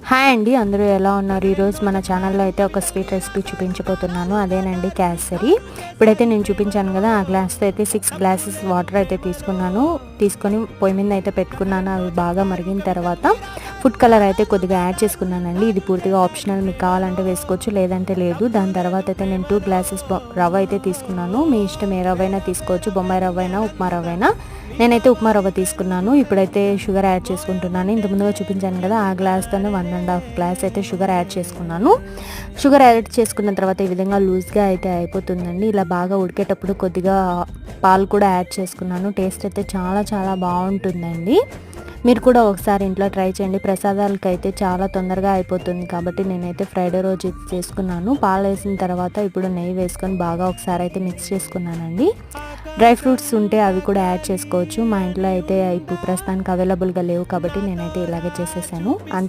Hi అండి, అందరూ ఎలా ఉన్నారు? ఈరోజు మన ఛానల్లో అయితే ఒక స్వీట్ రెసిపీ చూపించబోతున్నాను. అదేనండి కేసరి. ఇప్పుడైతే నేను చూపించాను కదా, ఆ గ్లాస్తో అయితే 6 గ్లాసెస్ వాటర్ అయితే తీసుకొని పొయ్యి మీద అయితే పెట్టుకున్నాను. అవి బాగా మరిగిన తర్వాత ఫుడ్ కలర్ అయితే కొద్దిగా యాడ్ చేసుకున్నానండి. ఇది పూర్తిగా ఆప్షనల్, మీకు కావాలంటే వేసుకోవచ్చు, లేదంటే లేదు. దాని తర్వాత అయితే నేను 2 గ్లాసెస్ రవ్వ అయితే తీసుకున్నాను. మీ ఇష్టం, ఏ రవ్వ అయినా తీసుకోవచ్చు, బొంబాయి రవ్వ అయినా, ఉప్మా రవ్వ అయినా. నేనైతే ఉప్మా రవ్వ తీసుకున్నాను. ఇప్పుడైతే షుగర్ యాడ్ చేసుకుంటున్నాను. ఇంత ముందుగా చూపించాను కదా, ఆ గ్లాస్తోనే 1.5 గ్లాస్ అయితే షుగర్ యాడ్ చేసుకున్నాను. షుగర్ యాడ్ చేసుకున్న తర్వాత ఈ విధంగా లూజ్గా అయితే అయిపోతుందండి. ఇలా బాగా ఉడికేటప్పుడు కొద్దిగా పాలు కూడా యాడ్ చేసుకున్నాను. టేస్ట్ అయితే చాలా చాలా బాగుంటుందండి. మీరు కూడా ఒకసారి ఇంట్లో ట్రై చేయండి. ప్రసాదాలకి అయితే చాలా తొందరగా అయిపోతుంది కాబట్టి నేనైతే ఫ్రైడే రోజు చేసుకున్నాను. పాలు వేసిన తర్వాత ఇప్పుడు నెయ్యి వేసుకొని బాగా ఒకసారి అయితే మిక్స్ చేసుకున్నానండి. డ్రై ఫ్రూట్స్ ఉంటే అవి కూడా యాడ్ చేసుకోవచ్చు. మా ఇంట్లో అయితే ఇప్పుడు ప్రస్తుతానికి అవైలబుల్గా లేవు కాబట్టి నేనైతే ఇలాగే చేసేసాను. అంతే.